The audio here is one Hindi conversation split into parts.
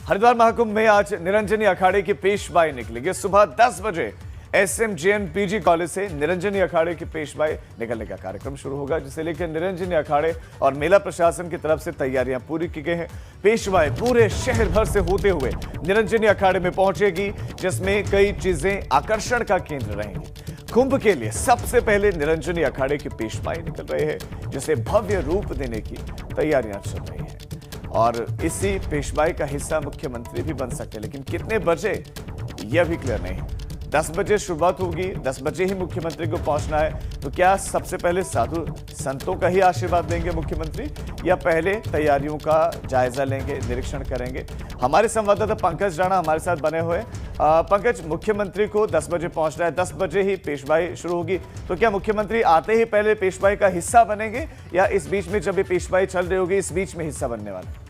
हरिद्वार महाकुंभ में आज निरंजनी अखाड़े की पेशवाई निकलेगी। सुबह 10 बजे SMJN PG कॉलेज से निरंजनी अखाड़े की पेशवाई निकलने का कार्यक्रम शुरू होगा, जिसे लेकर निरंजनी अखाड़े और मेला प्रशासन की तरफ से तैयारियां पूरी की गई हैं। पेशवाई पूरे शहर भर से होते हुए निरंजनी अखाड़े में पहुंचेगी, जिसमें कई चीजें आकर्षण का केंद्र रहेंगी। कुंभ के लिए सबसे पहले निरंजनी अखाड़े की पेशवाई निकल रही है, जिसे भव्य रूप देने की तैयारियां चल रही हैं और इसी पेशवाई का हिस्सा मुख्यमंत्री भी बन सकते हैं, लेकिन कितने बजे यह भी क्लियर नहीं। 10 बजे शुरुआत होगी, 10 बजे ही मुख्यमंत्री को पहुंचना है। तो क्या सबसे पहले साधु संतों का ही आशीर्वाद लेंगे मुख्यमंत्री, या पहले तैयारियों का जायजा लेंगे, निरीक्षण करेंगे? हमारे संवाददाता पंकज राणा हमारे साथ बने हुए। पंकज, मुख्यमंत्री को 10 बजे पहुंचना है, 10 बजे ही पेशवाई शुरू होगी, तो क्या मुख्यमंत्री आते ही पहले पेशवाई का हिस्सा बनेंगे, या इस बीच में जब ये पेशवाई चल रही होगी इस बीच में हिस्सा बनने वाले?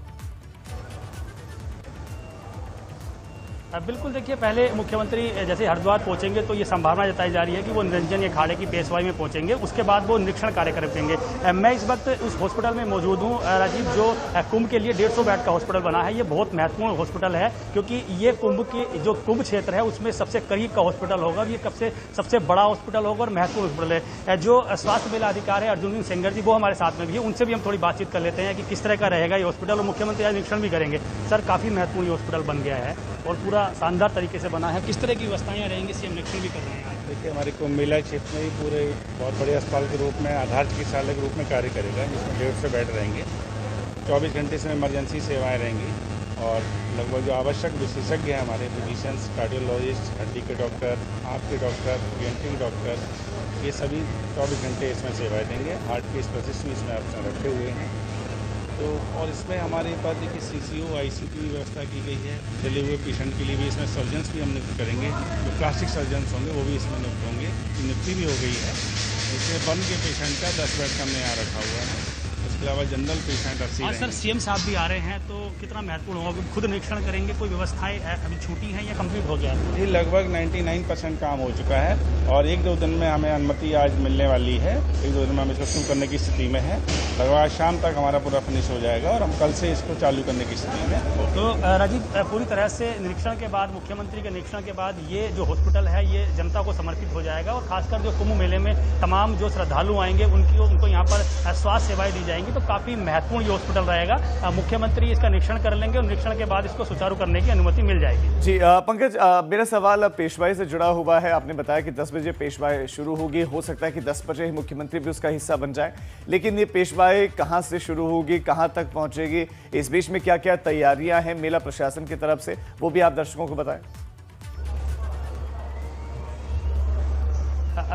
बिल्कुल, देखिए, पहले मुख्यमंत्री जैसे हरिद्वार पहुंचेंगे तो ये संभावना जताई जा रही है कि वो निरंजनी अखाड़े की पेशवाई में पहुंचेंगे। उसके बाद वो निरीक्षण कार्य करेंगे। मैं इस वक्त उस हॉस्पिटल में मौजूद हूं, राजीव, जो कुंभ के लिए 150 बेड का हॉस्पिटल बना है। ये बहुत महत्वपूर्ण हॉस्पिटल है, क्योंकि ये कुंभ के जो कुंभ क्षेत्र है उसमें सबसे करीब का हॉस्पिटल होगा। ये सबसे बड़ा हॉस्पिटल होगा और महत्वपूर्ण हॉस्पिटल है। जो स्वास्थ्य मेला अधिकारी है अर्जुन सिंह सेंगर जी, वो हमारे साथ में भी है, उनसे भी हम थोड़ी बातचीत कर लेते हैं कि किस तरह का रहेगा ये हॉस्पिटल, और मुख्यमंत्री आज निरीक्षण भी करेंगे। सर, काफी महत्वपूर्ण हॉस्पिटल बन गया है और पूरा शानदार तरीके से बना है। किस तरह की व्यवस्थाएं रहेंगी, सीएम निरीक्षण भी कर रहे हैं। देखिए, हमारे कुंभ मेला क्षेत्र में ही पूरे बहुत बड़े अस्पताल के रूप में, आधार चिकित्सालय के रूप में कार्य करेगा, जिसमें 150 बेड रहेंगे। 24 घंटे से इमरजेंसी सेवाएं रहेंगी और लगभग जो आवश्यक विशेषज्ञ हैं हमारे फिजिशियंस, कार्डियोलॉजिस्ट, हड्डी के डॉक्टर, आँख के डॉक्टर, ENT के डॉक्टर, ये सभी 24 घंटे इसमें सेवाएँ देंगे। हार्ट के स्पेशलिस्ट भी इसमें ऑप्शन रखे हुए हैं। तो और इसमें हमारे पास देखिए CCU ICU की भी व्यवस्था की गई है। चले हुए पेशेंट के लिए भी इसमें सर्जन्स भी हम नियुक्त करेंगे, जो प्लास्टिक सर्जन्स होंगे वो भी इसमें नियुक्त होंगे। नियुक्ति भी हो गई है। इसमें बर्न के पेशेंट का 10 बेड का हमने यहाँ रखा हुआ है। इसके अलावा जनरल पेशेंट 80 हैं। सर, CM साहब भी आ रहे हैं, तो कितना महत्वपूर्ण होगा? खुद निरीक्षण करेंगे, कोई व्यवस्थाएं अभी छूटी हैं या कंप्लीट हो गया है? ये लगभग 99% काम हो चुका है और 1-2 दिन में हमें अनुमति आज मिलने वाली है। 1-2 दिन में हम इसको शुरू करने की स्थिति में है। लगभग आज शाम तक हमारा पूरा फिनिश हो जाएगा और हम कल से इसको चालू करने की स्थिति में। तो राजीव, पूरी तरह से निरीक्षण के बाद, मुख्यमंत्री के निरीक्षण के बाद ये जो हॉस्पिटल है ये जनता को समर्पित हो जाएगा और खासकर जो कुंभ मेले में तमाम जो श्रद्धालु आएंगे उनको यहाँ पर स्वास्थ्य सेवाएं दी जाएंगी। तो काफी महत्वपूर्ण ये हॉस्पिटल रहेगा। मुख्यमंत्री इसका निरीक्षण कर लेंगे और निरीक्षण के बाद इसको सुचारू करने की अनुमति मिल जाएगी। जी पंकज, मेरा सवाल पेशवाई से जुड़ा हुआ है। आपने बताया कि 10 बजे पेशवाई शुरू होगी, हो सकता है कि 10 बजे ही मुख्यमंत्री भी उसका हिस्सा बन जाए, लेकिन ये पेशवाई कहां से शुरू होगी, कहां तक पहुंचेगी, इस बीच में क्या क्या तैयारियां हैं मेला प्रशासन की तरफ से, वो भी आप दर्शकों को बताएं।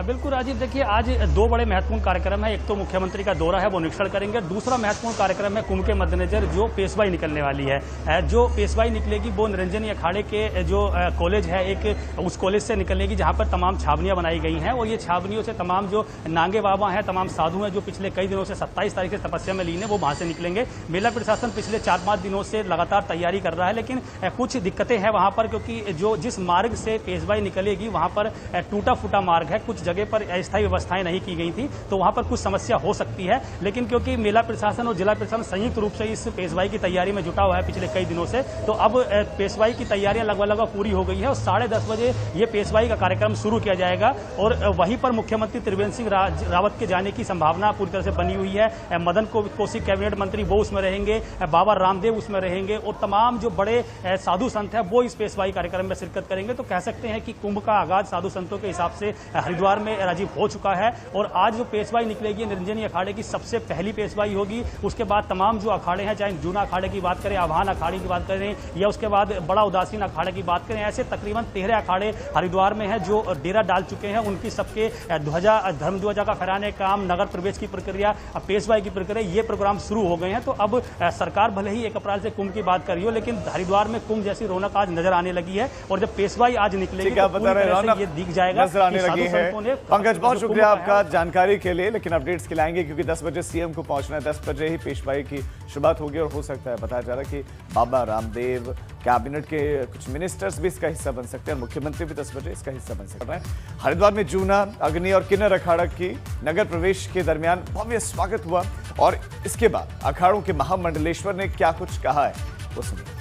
बिल्कुल राजीव, देखिए, आज 2 बड़े महत्वपूर्ण कार्यक्रम है। एक तो मुख्यमंत्री का दौरा है, वो निरीक्षण करेंगे। दूसरा महत्वपूर्ण कार्यक्रम है कुंभ के मद्देनजर जो पेशवाई निकलने वाली है। जो पेशवाई निकलेगी वो निरंजनी अखाड़े के जो कॉलेज है, एक उस कॉलेज से निकलेगी जहां पर तमाम छावनियां बनाई गई हैं और ये छावनियों से तमाम जो नांगे बाबा हैं, तमाम साधु हैं जो पिछले कई दिनों से 27 तारीख से तपस्या में लीन है, वो वहां से निकलेंगे। मेला प्रशासन पिछले 4-5 दिनों से लगातार तैयारी कर रहा है, लेकिन कुछ दिक्कतें हैं वहां पर, क्योंकि जिस मार्ग से पेशवाई निकलेगी वहां पर टूटा फूटा मार्ग है, कुछ जगह पर अस्थायी व्यवस्थाएं नहीं की गई थी, तो वहां पर कुछ समस्या हो सकती है। लेकिन क्योंकि मेला प्रशासन और जिला प्रशासन संयुक्त रूप से इस पेशवाई की तैयारी में जुटा हुआ है पिछले कई दिनों से, तो अब पेशवाई की तैयारियां लगभग पूरी हो गई है और 10:30 बजे ये पेशवाई का कार्यक्रम शुरू किया जाएगा और वहीं पर मुख्यमंत्री त्रिवेंद्र सिंह रावत के जाने की संभावना पूरी तरह से बनी हुई है। मदन कौशिक कैबिनेट मंत्री वो उसमें रहेंगे, बाबा रामदेव उसमें रहेंगे और तमाम जो बड़े साधु संत है वो इस पेशवाई कार्यक्रम में शिरकत करेंगे। तो कह सकते हैं कि कुंभ का आगाज साधु संतों के हिसाब से हरिद्वार में राजीव हो चुका है और आज जो पेशवाई निकलेगी निरंजनी अखाड़े की सबसे पहली पेशवाई होगी। उसके बाद तमाम जो अखाड़े हैं, चाहे जूना अखाड़े की बात करें, आवाहन अखाड़े की बात करें या उसके बाद बड़ा उदासीन अखाड़े की बात करें, ऐसे तकरीबन 13 अखाड़े हरिद्वार में हैं जो डेरा डाल चुके हैं। उनकी सबके धर्म ध्वजा का फहराने काम, नगर प्रवेश की प्रक्रिया, पेशवाई की प्रक्रिया, ये प्रोग्राम शुरू हो गए हैं। तो अब सरकार भले ही 1 अप्रैल से कुंभ की बात कर रही हो, लेकिन हरिद्वार में कुंभ जैसी रौनक आज नजर आने लगी है और जब पेशवाई आज निकलेगी तो पूरी तरह से ये दिख जाएगा कि साधु संतों ने। पंकज, बहुत शुक्रिया आपका जानकारी के लिए, लेकिन अपडेट्स के लाएंगे क्योंकि 10 बजे CM को पहुंचना है। 10 बजे ही पेशवाई की शुरुआत होगी और हो सकता है, बताया जा रहा है कि बाबा रामदेव, कैबिनेट के कुछ मिनिस्टर्स भी इसका हिस्सा बन सकते हैं और मुख्यमंत्री भी 10 बजे इसका हिस्सा बन सकते हैं। हरिद्वार में जूना, अग्नि और किन्नर अखाड़ा की नगर प्रवेश के दरमियान भव्य स्वागत हुआ और इसके बाद अखाड़ों के महामंडलेश्वर ने क्या कुछ कहा है वो सुनिए।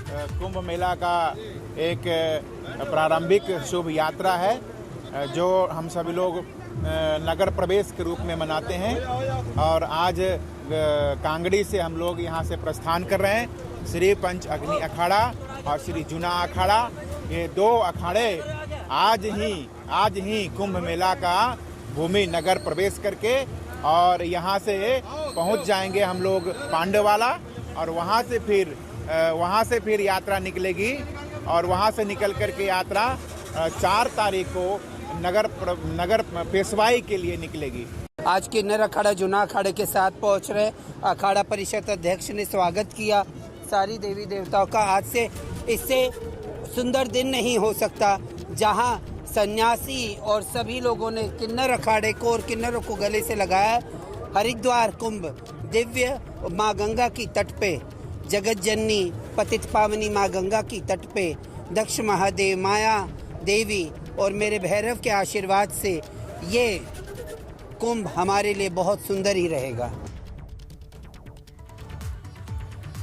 कुंभ मेला का एक प्रारंभिक शुभ यात्रा है जो हम सभी लोग नगर प्रवेश के रूप में मनाते हैं। और आज कांगड़ी से हम लोग यहाँ से प्रस्थान कर रहे हैं। श्री पंच अग्नि अखाड़ा और श्री जूना अखाड़ा, ये दो अखाड़े आज ही कुंभ मेला का भूमि नगर प्रवेश करके और यहाँ से पहुँच जाएंगे हम लोग पांडवाला, और वहाँ से फिर यात्रा निकलेगी और वहाँ से निकल करके यात्रा 4 तारीख को नगर पेशवाई के लिए निकलेगी। आज किन्नर अखाड़ा जूना अखाड़े के साथ पहुंच रहे अखाड़ा परिषद अध्यक्ष ने स्वागत किया सारी देवी देवताओं का। आज से इससे सुंदर दिन नहीं हो सकता जहां सन्यासी और सभी लोगों ने किन्नर अखाड़े को और किन्नरों को गले से लगाया। हरिद्वार कुंभ दिव्य माँ गंगा की तट पे, जगत जननी पतित पावनी माँ गंगा की तट पे दक्ष महादेव, माया देवी और मेरे भैरव के आशीर्वाद से ये कुंभ हमारे लिए बहुत सुंदर ही रहेगा।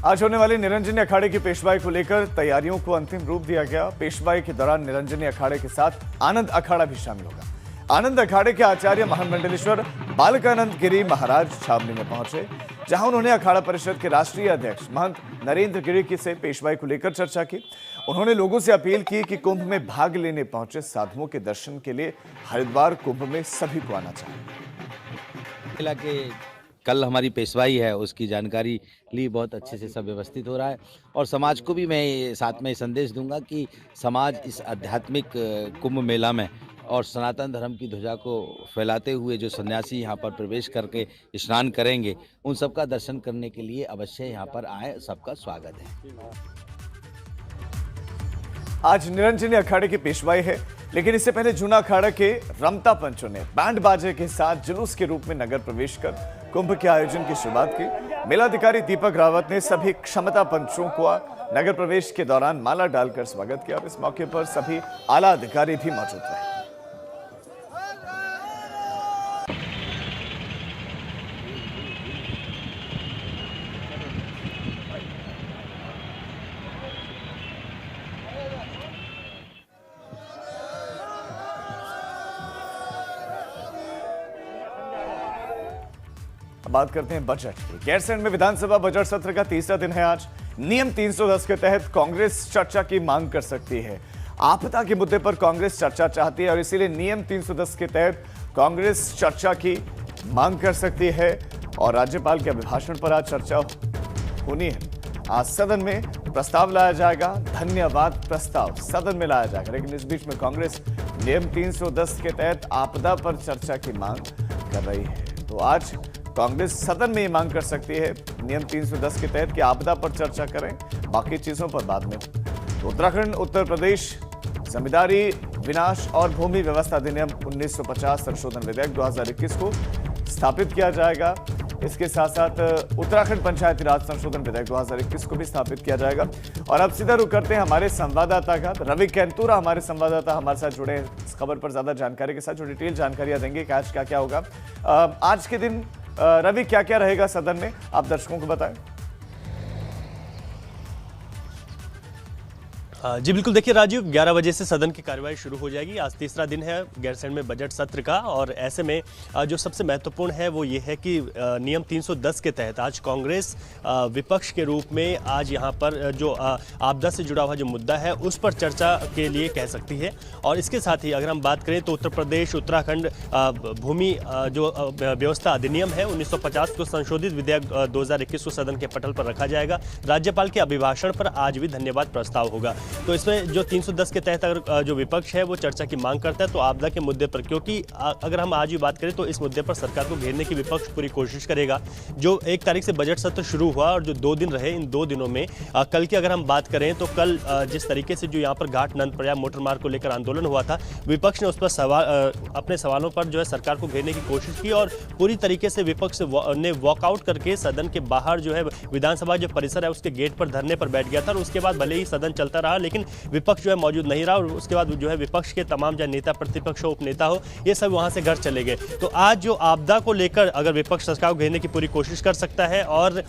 आज होने वाली निरंजनी अखाड़े की पेशवाई को लेकर तैयारियों को अंतिम रूप दिया गया। पेशवाई के दौरान निरंजनी अखाड़े के साथ आनंद अखाड़ा भी शामिल होगा। आनंद अखाड़े के आचार्य महामंडलेश्वर बालकानंद गिरी महाराज छावनी में पहुंचे, जहां उन्होंने अखाड़ा परिषद के राष्ट्रीय अध्यक्ष महंत नरेंद्र गिरी की से पेशवाई को लेकर चर्चा की। उन्होंने लोगों से अपील की कि कुंभ में भाग लेने पहुंचे साधुओं के दर्शन के लिए हरिद्वार कुंभ में सभी को आना चाहिए। के कल हमारी पेशवाई है, उसकी जानकारी ली, बहुत अच्छे से सब व्यवस्थित हो रहा है। और समाज को भी मैं साथ में संदेश दूंगा कि समाज इस आध्यात्मिक कुंभ मेला में और सनातन धर्म की ध्वजा को फैलाते हुए जो सन्यासी यहाँ पर प्रवेश करके स्नान करेंगे, उन सबका दर्शन करने के लिए अवश्य यहाँ पर आए। सबका स्वागत है। आज निरंजनी अखाड़े की पेशवाई है, लेकिन इससे पहले जूना अखाड़ा के रमता पंचों ने बैंड बाजे के साथ जुलूस के रूप में नगर प्रवेश कर कुंभ के आयोजन की शुरुआत की। मेलाधिकारी दीपक रावत ने सभी क्षमता पंचों को नगर प्रवेश के दौरान माला डालकर स्वागत किया और इस मौके पर सभी आला अधिकारी भी मौजूद रहे। बात करते हैं बजट की। गैरसैंण में विधानसभा बजट सत्र का तीसरा दिन है आज। नियम 310 के तहत कांग्रेस चर्चा की मांग कर सकती है। आपदा के मुद्दे पर कांग्रेस चर्चा चाहती है और इसीलिए नियम 310 के तहत कांग्रेस चर्चा की मांग कर सकती है और राज्यपाल के अभिभाषण पर आज चर्चा होनी है। आज सदन में प्रस्ताव लाया जाएगा, धन्यवाद प्रस्ताव सदन में लाया जाएगा। लेकिन इस बीच में कांग्रेस नियम 310 के तहत आपदा पर चर्चा की मांग कर रही है। तो आज कांग्रेस सदन में ये मांग कर सकती है नियम 310 के तहत कि आपदा पर चर्चा करें, बाकी चीजों पर बाद में। तो उत्तराखंड उत्तर प्रदेश जमींदारी विनाश और भूमि व्यवस्था अधिनियम 1950 संशोधन विधेयक 2021 को स्थापित किया जाएगा। इसके साथ साथ उत्तराखंड पंचायती राज संशोधन विधेयक 2021 को भी स्थापित किया जाएगा। और अब सीधा रुख करते हैं हमारे संवाददाता का। रवि कैंतुरा हमारे संवाददाता हमारे साथ जुड़े इस खबर पर ज्यादा जानकारी के साथ, जो डिटेल जानकारियां देंगे कि आज क्या क्या होगा। आज के दिन रवि क्या क्या रहेगा सदन में, आप दर्शकों को बताएं। जी बिल्कुल, देखिए राजीव, 11 बजे से सदन की कार्यवाही शुरू हो जाएगी। आज तीसरा दिन है गैरसैंण में बजट सत्र का और ऐसे में जो सबसे महत्वपूर्ण है वो ये है कि नियम 310 के तहत आज कांग्रेस विपक्ष के रूप में आज यहाँ पर जो आपदा से जुड़ा हुआ जो मुद्दा है उस पर चर्चा के लिए कह सकती है। और इसके साथ ही अगर हम बात करें तो उत्तर प्रदेश उत्तराखंड भूमि जो व्यवस्था अधिनियम है 1950 को संशोधित विधेयक 2021 को सदन के पटल पर रखा जाएगा। राज्यपाल के अभिभाषण पर आज भी धन्यवाद प्रस्ताव होगा। तो इसमें जो 310 के तहत अगर जो विपक्ष है वो चर्चा की मांग करता है तो आपदा के मुद्दे पर, क्योंकि अगर हम आज भी बात करें तो इस मुद्दे पर सरकार को घेरने की विपक्ष पूरी कोशिश करेगा। जो 1 तारीख से बजट सत्र शुरू हुआ और जो 2 दिन रहे, इन 2 दिनों में कल की अगर हम बात करें तो कल जिस तरीके से जो यहाँ पर घाट नंदप्रयाग मोटर मार्ग को लेकर आंदोलन हुआ था, विपक्ष ने उस पर अपने सवालों पर जो है सरकार को घेरने की कोशिश की और पूरी तरीके से विपक्ष ने वॉकआउट करके सदन के बाहर जो है विधानसभा जो परिसर है उसके गेट पर धरने पर बैठ गया था। और उसके बाद भले ही सदन चलता रहा लेकिन विपक्ष जो है मौजूद नहीं रहा और उसके बाद जो है विपक्ष के तमाम जो नेता, प्रतिपक्ष हो, उपनेता हो, ये सब वहां से घर चले गए। तो आज जो आपदा को लेकर अगर विपक्ष सरकार को घेरने की पूरी कोशिश कर सकता है और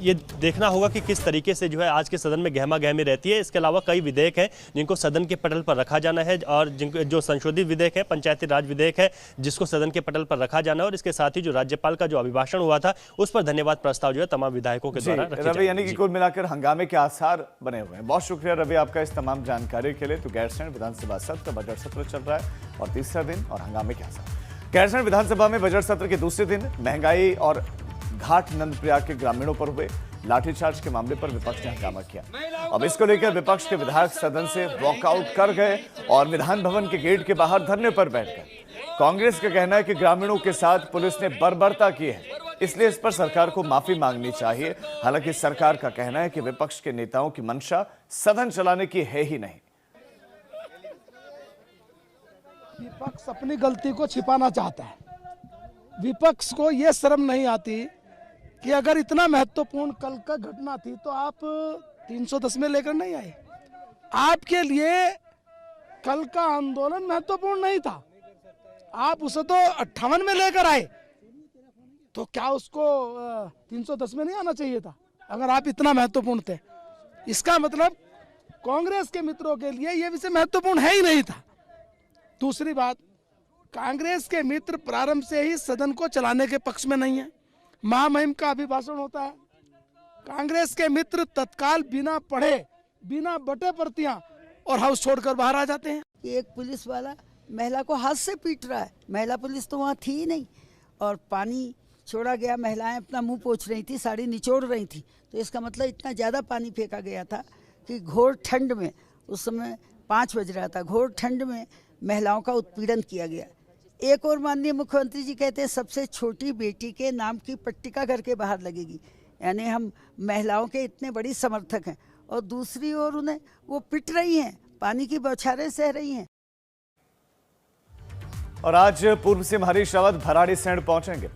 ये देखना होगा कि किस तरीके से जो है आज के सदन में गहमा गहमी रहती है। इसके अलावा कई विधेयक हैं जिनको सदन के पटल पर रखा जाना है, और जिनको जो संशोधित विधेयक है, पंचायती राज विधेयक है, जिसको सदन के पटल पर रखा जाना है। और इसके साथ ही जो राज्यपाल का जो अभिभाषण हुआ था उस पर धन्यवाद प्रस्ताव जो है तमाम विधायकों के द्वारा रखे रवि, यानी कि जाएंगे। कुल मिलाकर हंगामे के आसार बने हुए हैं। बहुत शुक्रिया रवि आपका इस तमाम जानकारी के लिए। तो गैरसैंण विधानसभा सत्र, बजट सत्र चल रहा है और तीसरा दिन और हंगामे के आसार। गैरसैंण विधानसभा में बजट सत्र के दूसरे दिन महंगाई और घाट नंदप्रयाग के ग्रामीणों पर हुए लाठीचार्ज के मामले पर विपक्ष ने हंगामा किया। अब इसको लेकर विपक्ष के विधायक सदन से वॉकआउट कर गए और विधान भवन के गेट के बाहर धरने पर बैठ गए। कांग्रेस का कहना है कि ग्रामीणों के साथ पुलिस ने बर्बरता की है, इसलिए इस पर सरकार को माफी मांगनी चाहिए। हालांकि सरकार का कहना है कि विपक्ष के नेताओं की मंशा सदन चलाने की है ही नहीं। विपक्ष अपनी गलती को छिपाना चाहता है। विपक्ष को यह शर्म नहीं आती कि अगर इतना महत्वपूर्ण कल का घटना थी तो आप 310 में लेकर नहीं आए। आपके लिए कल का आंदोलन महत्वपूर्ण नहीं था, आप उसे तो 58 में लेकर आए, तो क्या उसको 310 में नहीं आना चाहिए था अगर आप इतना महत्वपूर्ण थे? इसका मतलब कांग्रेस के मित्रों के लिए यह विषय महत्वपूर्ण है ही नहीं था। दूसरी बात, कांग्रेस के मित्र प्रारंभ से ही सदन को चलाने के पक्ष में नहीं है। महामहिम का अभिभाषण होता है, कांग्रेस के मित्र तत्काल बिना पढ़े, बिना बटे प्रतियां और हाउस छोड़कर बाहर आ जाते हैं। एक पुलिस वाला महिला को हाथ से पीट रहा है, महिला पुलिस तो वहाँ थी ही नहीं, और पानी छोड़ा गया, महिलाएं अपना मुंह पोंछ रही थी, साड़ी निचोड़ रही थी, तो इसका मतलब इतना ज़्यादा पानी फेंका गया था कि घोर ठंड में, उस समय 5 बज रहा था, घोर ठंड में महिलाओं का उत्पीड़न किया गया। एक और माननीय मुख्यमंत्री जी कहते हैं सबसे छोटी बेटी के नाम की पट्टिका करके बाहर लगेगी, यानी हम महिलाओं के इतने बड़ी समर्थक हैं, और दूसरी ओर उन्हें वो पिट रही हैं, पानी की बौछारें सह रही हैं। और आज पूर्व सीएम हरीश रावत भराड़ीसैंण पहुंचेंगे।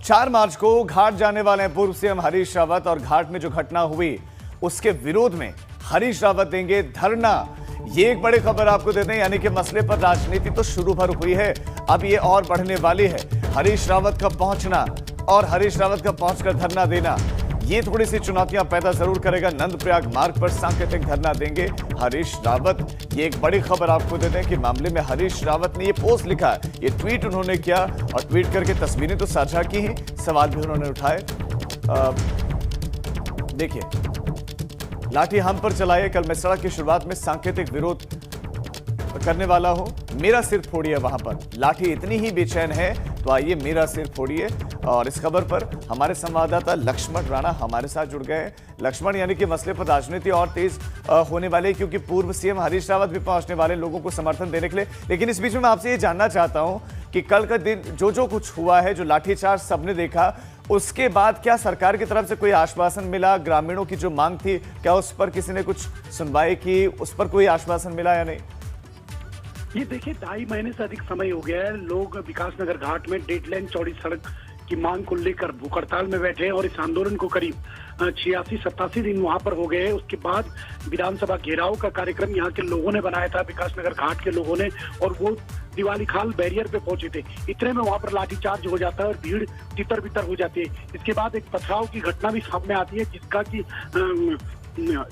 4 मार्च को घाट जाने वाले हैं पूर्व सीएम हरीश रावत, और घाट में जो घटना हुई उसके विरोध में हरीश रावत देंगे धरना। ये एक बड़ी खबर आपको देते हैं, यानी कि मसले पर राजनीति तो शुरू भर हुई है, अब ये और बढ़ने वाली है। हरीश रावत का पहुंचना और हरीश रावत का पहुंचकर धरना देना, ये थोड़ी सी चुनौतियां पैदा जरूर करेगा। नंदप्रयाग मार्ग पर सांकेतिक धरना देंगे हरीश रावत। ये एक बड़ी खबर आपको देते हैं कि मामले में हरीश रावत ने ये पोस्ट लिखा है, ये ट्वीट उन्होंने किया, और ट्वीट करके तस्वीरें तो साझा की ही, सवाल भी उन्होंने उठाए। देखिए, लाठी हम पर चलाइए, कल मैं सड़क की शुरुआत में सांकेतिक विरोध करने वाला हूं, मेरा सिर फोड़िए। वहां पर लाठी इतनी ही बेचैन है तो आइए मेरा सिर फोड़िए। और इस खबर पर हमारे संवाददाता लक्ष्मण राणा हमारे साथ जुड़ गए हैं। लक्ष्मण, यानी कि मसले पर राजनीति और तेज होने वाले, क्योंकि पूर्व सीएम हरीश रावत भी पहुंचने वाले लोगों को समर्थन देने के लिए। लेकिन इस बीच में मैं आपसे ये जानना चाहता हूं कि कल का दिन जो कुछ हुआ है, जो लाठीचार्ज सबने देखा, उसके बाद क्या सरकार की तरफ से कोई आश्वासन मिला? ग्रामीणों की जो मांग थी, क्या उस पर किसी ने कुछ सुनवाई की? उस पर कोई आश्वासन मिला या नहीं? ये देखिए, 2.5 महीने से अधिक समय हो गया है, लोग विकासनगर घाट में 1.5 लेन चौड़ी सड़क की मांग को लेकर भूख हड़ताल में बैठे हैं, और इस आंदोलन को करीब 86-87 दिन वहां पर हो गए हैं। उसके बाद विधानसभा घेराव का कार्यक्रम यहाँ के लोगों ने बनाया था, विकासनगर घाट के लोगों ने, और वो दिवाली खाल बैरियर पे पहुंचे थे। इतने में वहां पर लाठीचार्ज हो जाता है और भीड़ तितर बितर हो जाती है। इसके बाद एक पथराव की घटना भी सामने आती है, जिसका की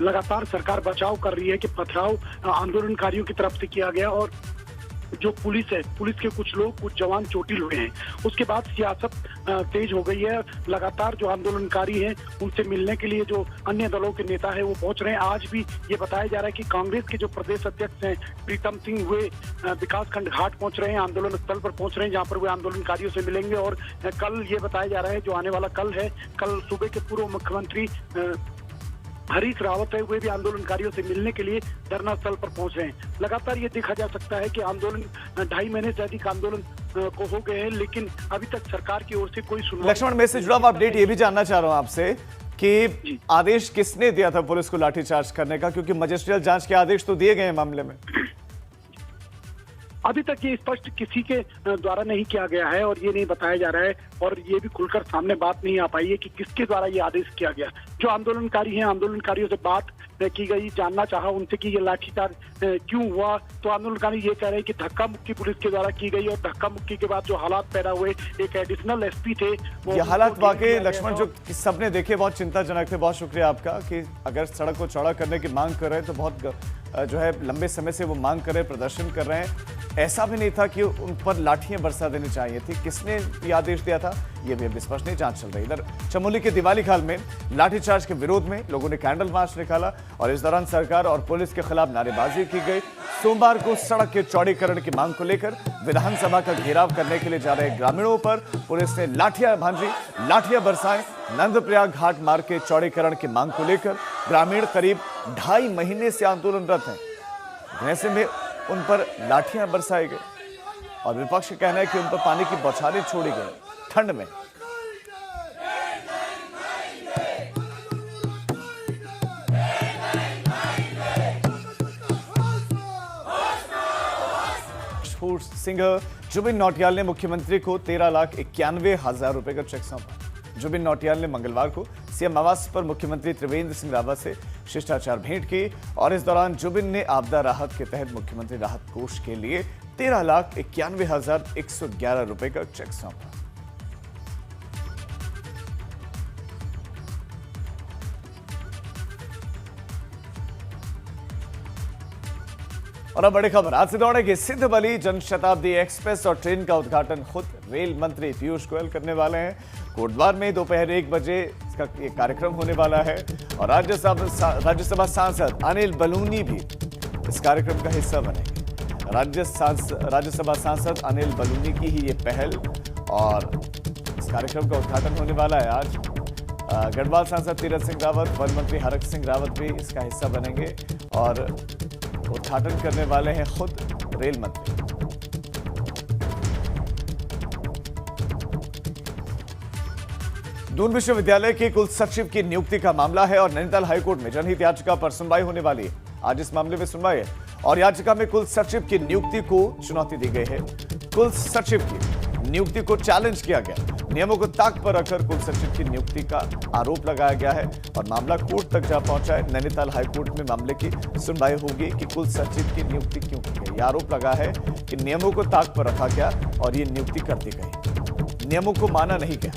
लगातार सरकार बचाव कर रही है कि पथराव आंदोलनकारियों की तरफ से किया गया, और जो पुलिस है, पुलिस के कुछ लोग, कुछ जवान चोटिल हुए हैं। उसके बाद सियासत तेज हो गई है, लगातार जो आंदोलनकारी हैं उनसे मिलने के लिए जो अन्य दलों के नेता है वो पहुंच रहे हैं। आज भी ये बताया जा रहा है कि कांग्रेस के जो प्रदेश अध्यक्ष हैं प्रीतम सिंह, वे विकासखंड घाट पहुंच रहे हैं, आंदोलन स्थल पर पहुंच रहे हैं, जहाँ पर वे आंदोलनकारियों से मिलेंगे। और कल ये बताया जा रहा है, जो आने वाला कल है, कल सूबे के पूर्व मुख्यमंत्री हरीश रावत है, वे भी आंदोलनकारियों से मिलने के लिए धरना स्थल पर पहुंच रहे हैं। लगातार ये देखा जा सकता है कि आंदोलन 2.5 महीने से अधिक आंदोलन को हो गए हैं, लेकिन अभी तक सरकार की ओर से कोई सुनवाई। लक्ष्मण, मैं से जुड़ा अपडेट ये भी जानना चाह रहा हूं आपसे कि आदेश किसने दिया था पुलिस को लाठीचार्ज करने का, क्योंकि मजिस्ट्रियल जांच के आदेश तो दिए गए हैं मामले में। अभी तक ये स्पष्ट किसी के द्वारा नहीं किया गया है, और ये नहीं बताया जा रहा है, और ये भी खुलकर सामने बात नहीं आ पाई है कि किसके द्वारा ये आदेश किया गया। जो आंदोलनकारी हैं, आंदोलनकारियों से बात की गई। जानना चाहा उनसे कि ये लाठीचार्ज क्यों हुआ, तो आंदोलनकारी ये कह रहे हैं कि धक्का मुक्की पुलिस के द्वारा की गई और धक्का मुक्की के बाद जो हालात पैदा हुए, एक एडिशनल एसपी थे ये हालात वाकई लक्ष्मण जो सबने देखे बहुत चिंताजनक थे। बहुत शुक्रिया आपका कि अगर सड़क को चौड़ा करने की मांग कर रहे हैं तो बहुत जो है लंबे समय से वो मांग कर रहे हैं, प्रदर्शन कर रहे हैं। ऐसा भी नहीं था कि उन पर लाठियां बरसा देनी चाहिए थी। किसने ये आदेश दिया था ये भी अभी स्पष्ट नहीं, जांच चल रही। इधर चमोली के दिवाली खाल में लाठीचार्ज के विरोध में लोगों ने कैंडल मार्च निकाला और इस दौरान सरकार और पुलिस के खिलाफ नारेबाजी की गई। सोमवार को सड़क के चौड़ीकरण की मांग को लेकर विधानसभा का घेराव करने के लिए जा रहे ग्रामीणों पर पुलिस ने लाठियां भांजी, लाठियां बरसाएं। नंदप्रयाग घाट मार्ग के चौड़ीकरण की मांग को लेकर ग्रामीण करीब 2.5 महीने से आंदोलनरत हैं। ऐसे में उन पर लाठियां बरसाई गई और विपक्ष का कहना है कि उन पर पानी की बौछारें छोड़ी गई ठंड में। सिंगर जुबिन नौटियाल ने मुख्यमंत्री को 13,91,000 रुपए का चेक सौंपा। जुबिन नौटियाल ने मंगलवार को सीएम आवास पर मुख्यमंत्री त्रिवेंद्र सिंह रावत से शिष्टाचार भेंट की और इस दौरान जुबिन ने आपदा राहत के तहत मुख्यमंत्री राहत कोष के लिए 13,91,111 रुपए का चेक सौंपा। और अब बड़ी खबर, आज से दौड़ेगी सिद्ध बली जनशताब्दी एक्सप्रेस और ट्रेन का उद्घाटन खुद रेल मंत्री पीयूष गोयल करने वाले हैं। कोटद्वार में दोपहर 1 बजे इसका ये कार्यक्रम होने वाला है और राज्यसभा सांसद अनिल बलूनी भी इस कार्यक्रम का हिस्सा बनेंगे। राज्यसभा सांसद अनिल बलूनी की ही ये पहल और इस कार्यक्रम का उद्घाटन होने वाला है आज। गढ़वाल सांसद तीरथ सिंह रावत, वन मंत्री हरक सिंह रावत भी इसका हिस्सा बनेंगे और उद्घाटन करने वाले हैं खुद रेल मंत्री। दून विश्वविद्यालय के कुल सचिव की नियुक्ति का मामला है और नैनीताल हाईकोर्ट में जनहित याचिका पर सुनवाई होने वाली है। आज इस मामले में सुनवाई है और याचिका में कुल सचिव की नियुक्ति को चुनौती दी गई है। कुल सचिव की नियुक्ति को चैलेंज किया गया। नियमों को ताक पर रखकर कुल सचिव की नियुक्ति का आरोप लगाया गया है और मामला कोर्ट तक जा पहुंचा है। नैनीताल हाईकोर्ट में मामले की सुनवाई होगी कि कुल सचिव की नियुक्ति क्यों की गई। यह आरोप लगा है कि नियमों को ताक पर रखा गया और ये नियुक्ति कर दी गई, नियमों को माना नहीं गया।